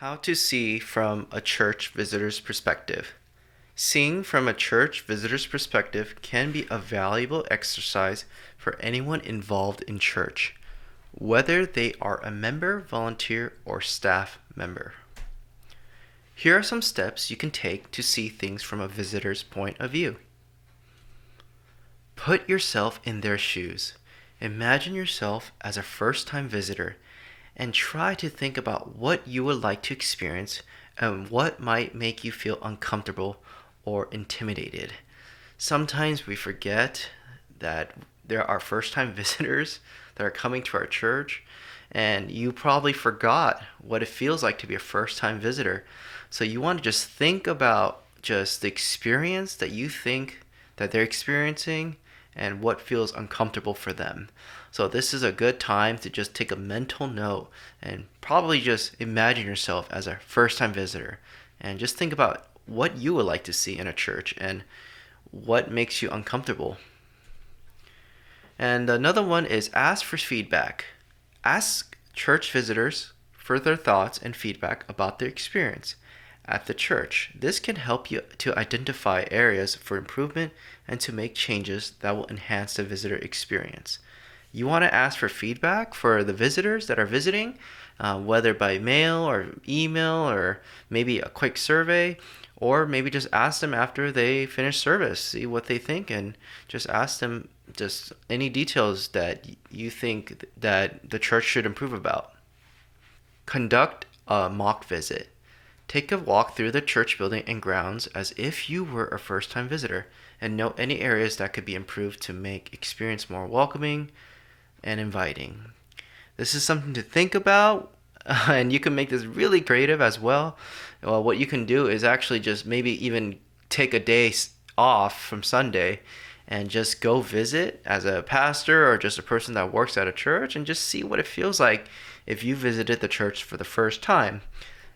How to see from a church visitor's perspective. Seeing from a church visitor's perspective can be a valuable exercise for anyone involved in church, whether they are a member, volunteer, or staff member. Here are some steps you can take to see things from a visitor's point of view. Put yourself in their shoes. Imagine yourself as a first-time visitor and try to think about what you would like to experience and what might make you feel uncomfortable or intimidated. Sometimes we forget that there are first-time visitors that are coming to our church, and you probably forgot what it feels like to be a first-time visitor. So you want to just think about just the experience that you think that they're experiencing and what feels uncomfortable for them. So this is a good time to just take a mental note and probably just imagine yourself as a first-time visitor and just think about what you would like to see in a church and what makes you uncomfortable. And another one is ask for feedback. Ask church visitors for their thoughts and feedback about their experience at the church. This can help you to identify areas for improvement and to make changes that will enhance the visitor experience. You want to ask for feedback for the visitors that are visiting, whether by mail or email or maybe a quick survey, or maybe just ask them after they finish service, see what they think, and just ask them just any details that you think that the church should improve about. Conduct a mock visit. Take a walk through the church building and grounds as if you were a first-time visitor and note any areas that could be improved to make experience more welcoming and inviting. This is something to think about, and you can make this really creative as well. Well, what you can do is actually just maybe even take a day off from Sunday and just go visit as a pastor or just a person that works at a church and just see what it feels like if you visited the church for the first time.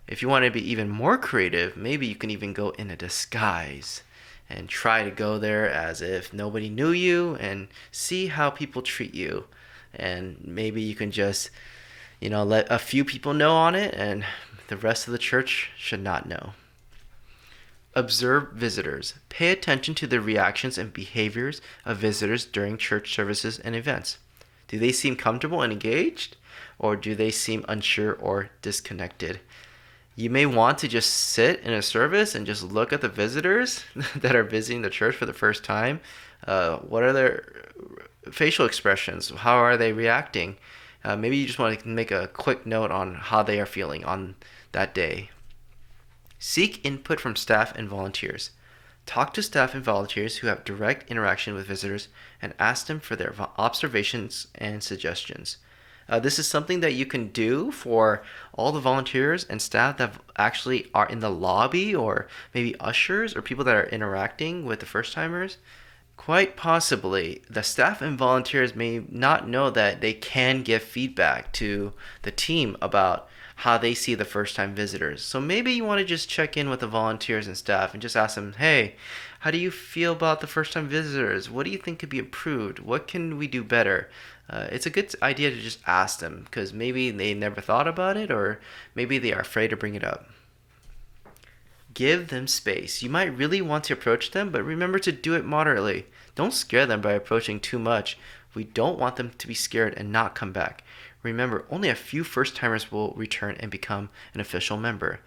If you want to be even more creative, maybe you can even go in a disguise and try to go there as if nobody knew you and see how people treat you. And maybe you can just, let a few people know on it and the rest of the church should not know. Observe visitors. Pay attention to the reactions and behaviors of visitors during church services and events. Do they seem comfortable and engaged, or do they seem unsure or disconnected? You may want to just sit in a service and just look at the visitors that are visiting the church for the first time. What are their facial expressions? How are they reacting? Maybe you just want to make a quick note on how they are feeling on that day. Seek input from staff and volunteers. Talk to staff and volunteers who have direct interaction with visitors and ask them for their observations and suggestions. This is something that you can do for all the volunteers and staff that actually are in the lobby, or maybe ushers or people that are interacting with the first timers. Quite possibly, the staff and volunteers may not know that they can give feedback to the team about how they see the first time visitors. So maybe you want to just check in with the volunteers and staff and just ask them, hey, how do you feel about the first time visitors? What do you think could be improved? What can we do better? It's a good idea to just ask them because maybe they never thought about it, or maybe they are afraid to bring it up. Give them space. You might really want to approach them, but remember to do it moderately. Don't scare them by approaching too much. We don't want them to be scared and not come back. Remember, only a few first-timers will return and become an official member.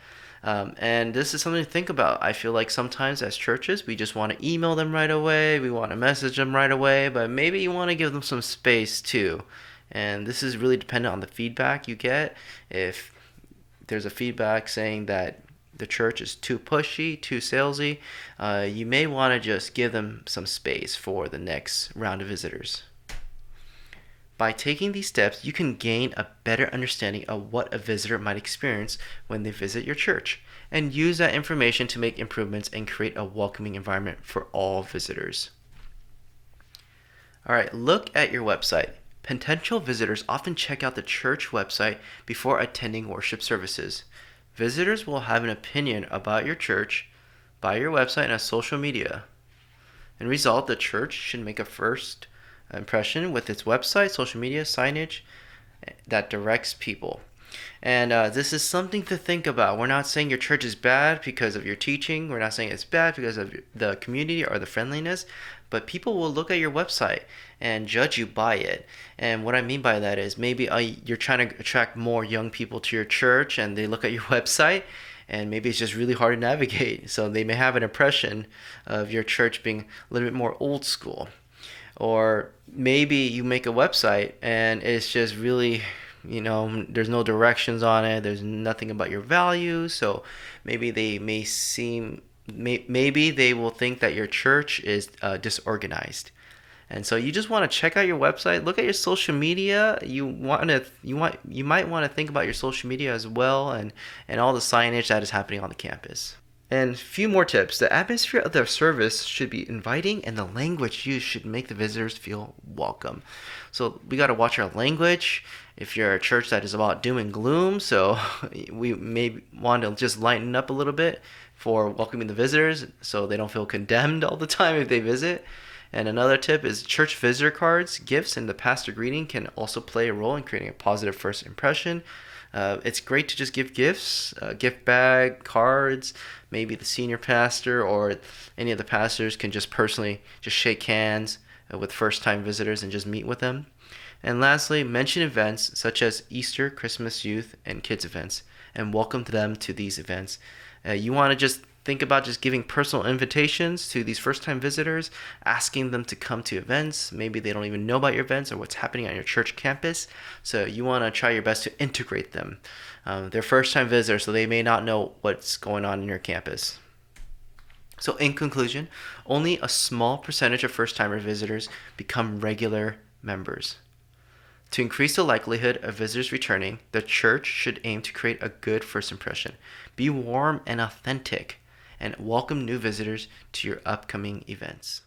And this is something to think about. I feel like sometimes as churches, we just want to email them right away. We want to message them right away, but maybe you want to give them some space too. And this is really dependent on the feedback you get. If there's a feedback saying that the church is too pushy, too salesy, you may want to just give them some space for the next round of visitors. By taking these steps, you can gain a better understanding of what a visitor might experience when they visit your church, and use that information to make improvements and create a welcoming environment for all visitors. All right, look at your website. Potential visitors often check out the church website before attending worship services. Visitors will have an opinion about your church by your website and on social media. In result, the church should make a first impression with its website, social media, signage that directs people. And this is something to think about. We're not saying your church is bad because of your teaching. We're not saying it's bad because of the community or the friendliness. But people will look at your website and judge you by it. And what I mean by that is maybe you're trying to attract more young people to your church and they look at your website and maybe it's just really hard to navigate. So they may have an impression of your church being a little bit more old school. Or maybe you make a website and it's just really, there's no directions on it, there's nothing about your values. So maybe they may seem, maybe they will think that your church is disorganized. And so you just want to check out your website, look at your social media. You might want to think about your social media as well, and all the signage that is happening on the campus. And a few more tips. The atmosphere of the service should be inviting, and the language used should make the visitors feel welcome. So we got to watch our language. If you're a church that is about doom and gloom, so we may want to just lighten up a little bit for welcoming the visitors so they don't feel condemned all the time if they visit. And another tip is church visitor cards, gifts, and the pastor greeting can also play a role in creating a positive first impression. It's great to just give gifts, gift bag, cards. Maybe the senior pastor or any of the pastors can just personally just shake hands with first-time visitors and just meet with them. And lastly, mention events such as Easter, Christmas, youth, and kids events, and welcome them to these events. You want to just think about just giving personal invitations to these first-time visitors, asking them to come to events. Maybe they don't even know about your events or what's happening on your church campus. So you want to try your best to integrate them. They're first-time visitors, so they may not know what's going on in your campus. So in conclusion, only a small percentage of first-timer visitors become regular members. To increase the likelihood of visitors returning, the church should aim to create a good first impression. Be warm and authentic, and welcome new visitors to your upcoming events.